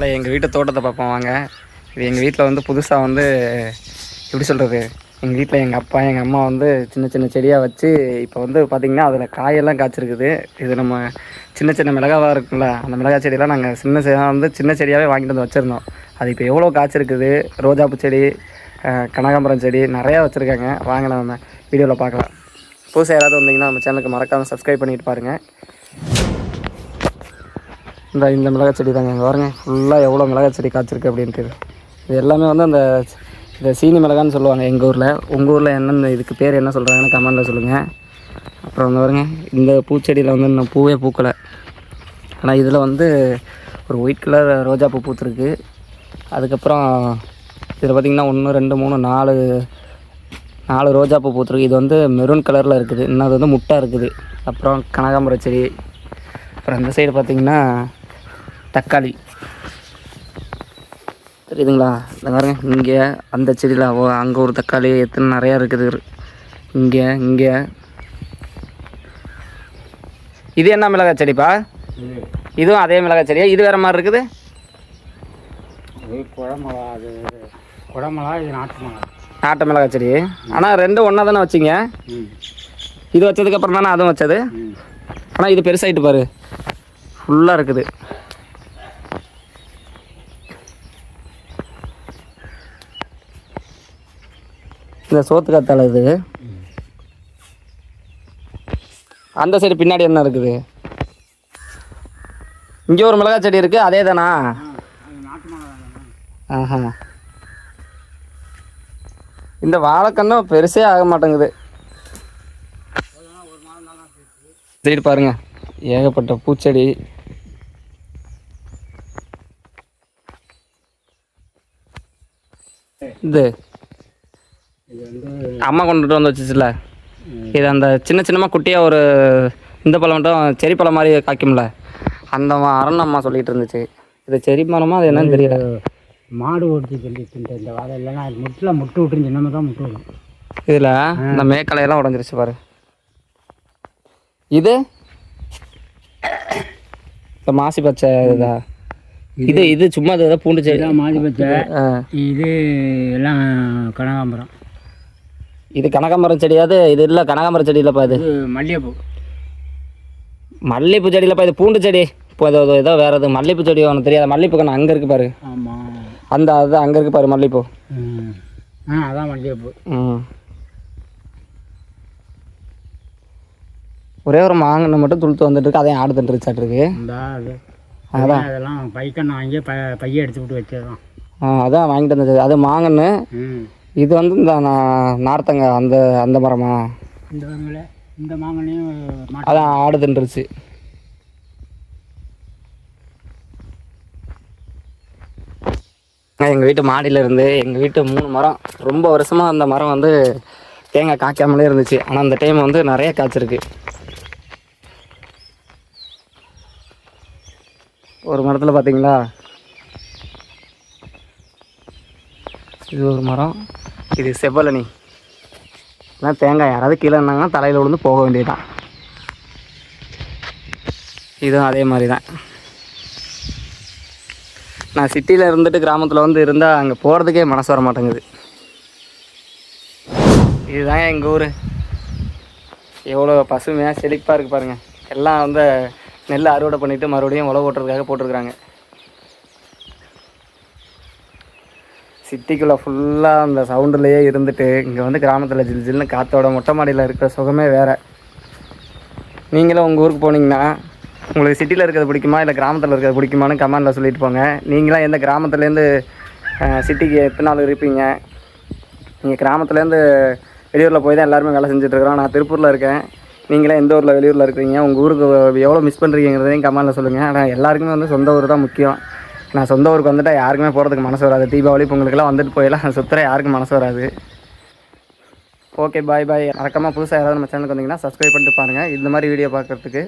அதனால் எங்கள் வீட்டு தோட்டத்தை பார்ப்போம் வாங்க. இது எங்கள் வீட்டில் வந்து புதுசாக வந்து எப்படி சொல்கிறது, எங்கள் வீட்டில் எங்கள் அப்பா எங்கள் அம்மா வந்து சின்ன சின்ன செடியாக வச்சு இப்போ வந்து பார்த்திங்கன்னா அதில் காயெல்லாம் காய்ச்சிருக்குது. இது நம்ம சின்ன சின்ன மிளகாவாக இருக்குல்ல, அந்த மிளகா செடியெல்லாம் நாங்கள் சின்ன செடியாகவே வாங்கிட்டு வந்து வச்சுருந்தோம். அது இப்போ எவ்வளோ காய்ச்சிருக்குது. ரோஜாப்பூ செடி, கனகாம்பரம் செடி நிறையா வச்சுருக்காங்க. வாங்க நம்ம வீடியோவில் பார்க்கலாம். புதுசாக யாராவது வந்தீங்கன்னா நம்ம சேனலுக்கு மறக்காமல் சப்ஸ்கிரைப் பண்ணிட்டு பாருங்கள். இந்த மிளகா செடி தாங்க இங்கே பாருங்க, ஃபுல்லாக எவ்வளோ மிளகா செடி காய்ச்சிருக்கு அப்படின்ட்டு. இது எல்லாமே வந்து இந்த சீனி மிளகான்னு சொல்லுவாங்க எங்கள் ஊரில். உங்கள் ஊரில் என்னென்ன இதுக்கு பேர் என்ன சொல்கிறாங்கன்னு கமெண்டில் சொல்லுங்கள். அப்புறம் வந்து பாருங்க, இந்த பூச்செடியில் வந்து இன்னும் பூவே பூக்கலை. ஆனால் இதில் வந்து ஒரு ஒயிட் கலர் ரோஜா பூ பூத்துருக்கு. அதுக்கப்புறம் இதில் பார்த்திங்கன்னா 1 2 3 4 ரோஜா பூ பூத்துருக்கு. இது வந்து மெரூன் கலரில் இருக்குது. இன்னும் அது வந்து முட்டை இருக்குது. அப்புறம் கனகாம்பர செடி. அப்புறம் இந்த சைடு பார்த்திங்கன்னா தக்காளி தெரியுதுங்களா? இந்த பாருங்க, இங்கே அந்த செடியில் அங்கே ஒரு தக்காளி எத்தனை நிறையா இருக்குது. இங்கே இது என்ன மிளகாய் செடிப்பா? இதுவும் அதே மிளகாய் செடியா? இது வேறு மாதிரி இருக்குது. குடமிளகா, இது நாட்டு மிளகாய் செடி. ஆனால் ரெண்டும் ஒன்றா தானே வச்சிங்க? இது வச்சதுக்கப்புறம் தானே அதுவும் வச்சது. ஆனால் இது பெருசாகிட்டு பாரு, ஃபுல்லாக இருக்குது. இந்த சோத்து கத்தாழை இது. அந்த சைடு பின்னாடி என்ன இருக்குது? இங்கே ஒரு மிளகாய் செடி இருக்குது, அதே தானா? ஆஹா, இந்த வாழைக்கன்னும் பெருசே ஆக மாட்டேங்குது. சைடு பாருங்க, ஏகப்பட்ட பூச்செடி. இது அம்மா கொண்டுட்டு வந்து வச்சுச்சுல, இது அந்த சின்ன சின்னமாக குட்டியாக ஒரு இந்த பழம் மட்டும் செரி பழம் மாதிரி காய்க்கும்ல, அந்த மரம் அம்மா சொல்லிகிட்டு இருந்துச்சு. இது செரி மரமா அது என்னன்னு தெரியல. மாடு ஓடிச்சு சொல்லிட்டு இந்த வாழை இல்லைன்னா அது முட்டு விட்டுருந்துச்சு. நம்ம தான் முட்டு விடும். இதில் இந்த மேக்கலையெல்லாம் உடஞ்சிருச்சு பாரு. இது இந்த மாசி பச்சை இதா? இது சும்மா இது பூண்டு செடி தான். மாசி பச்சை. இது எல்லாம் கனகாம்பரம். இது கனகாம்பரம் செடியாது? இது இல்லை, கனகாம்பரம் செடி இல்லைப்பா. இது மல்லிகைப்பூ செடி இல்லைப்பா, இது பூண்டு செடி. இப்போ ஏதோ வேறு எது மல்லிகைப்பூ செடி ஒன்று தெரியாது. மல்லிகைப்பூ கண்ணு அங்கே இருக்குது பாரு. ஆமாம், அது அங்கே இருக்குது பாரு மல்லிகைப்பூ. அதான் மல்லிகைப்பூ. ஒரே ஒரு மாங்கன்னு மட்டும் துளுத்து வந்துட்டு இருக்கு, அதையும் ஆடு தண்டுருச்சாட்டிருக்கு. அதான் அதெல்லாம் பைக்கன்னு வாங்கி பைய எடுத்து விட்டு வச்சதுதான். அதான் வாங்கிட்டு வந்தது அது மாங்கன்னு. இது வந்து இந்த நார்த்தங்க அந்த மரமா? இந்த மாங்கனையும் அதான் ஆடு தின்றுச்சு. எங்கள் வீட்டு மாடியில் இருந்து எங்கள் வீட்டு 3 மரம், ரொம்ப வருஷமாக அந்த மரம் வந்து தேங்காய் காய்க்காமலே இருந்துச்சு. ஆனால் அந்த டைம் வந்து நிறைய காய்ச்சிருக்கு. ஒரு மரத்தில் பார்த்தீங்களா, இது ஒரு மரம். இது செவ்வலனி. எல்லாம் தேங்காய் யாராவது கீழே இருந்தாங்கன்னா தலையில் விழுந்து போக வேண்டியதுதான். இதுவும் அதே மாதிரி தான். நான் சிட்டியில் இருந்துட்டு கிராமத்தில் வந்து இருந்தால் அங்கே போகிறதுக்கே மனசு வர மாட்டேங்குது. இதுதாங்க எங்கள் ஊர். எவ்வளோ பசுமையாக செழிப்பாக இருக்குது பாருங்கள். எல்லாம் வந்து நெல் அறுவடை பண்ணிவிட்டு மறுபடியும் உழவு ஓட்டுறதுக்காக போட்டிருக்குறாங்க. சிட்டிக்குள்ளே ஃபுல்லாக அந்த சவுண்டுலேயே இருந்துட்டு இங்கே வந்து கிராமத்தில் ஜில் ஜில்னு காற்றோட மொட்டை மாடியில் இருக்கிற சுகமே வேறு. நீங்களும் உங்கள் ஊருக்கு போனீங்கன்னா உங்களுக்கு சிட்டியில் இருக்கிறது பிடிக்குமா இல்லை கிராமத்தில் இருக்கிறது பிடிக்குமான்னு கமெண்டில் சொல்லிட்டு போங்க. நீங்களாம் எந்த கிராமத்துலேருந்து சிட்டிக்கு எத்தனை நாள் இருப்பீங்க? நீங்கள் கிராமத்துலேருந்து வெளியூரில் போய் தான் எல்லாருமே வேலை செஞ்சுட்ருக்குறோம். நான் திருப்பூரில் இருக்கேன். நீங்களாம் எந்த ஊரில் வெளியூரில் இருக்கிறீங்க? உங்கள் ஊருக்கு எவ்வளோ மிஸ் பண்ணுறீங்கிறதையும் கமெண்டில் சொல்லுங்கள். ஆனால் எல்லாருக்குமே வந்து சொந்த ஊர் தான் முக்கியம். நான் சொந்த ஊருக்கு வந்துட்டால் யாருக்குமே போகிறதுக்கு மனசு வராது. தீபாவளி பொங்கலுக்கெல்லாம் வந்துட்டு போயெல்லாம் சுற்றுற யாருக்கும் மனசு வராது. ஓகே, பாய். மறக்காமல் புதுசாக யாராவது நம்ம சேனலுக்கு வந்தீங்கன்னா சப்ஸ்கிரைப் பண்ணிட்டு பாருங்கள் இந்த மாதிரி வீடியோ பார்க்குறதுக்கு.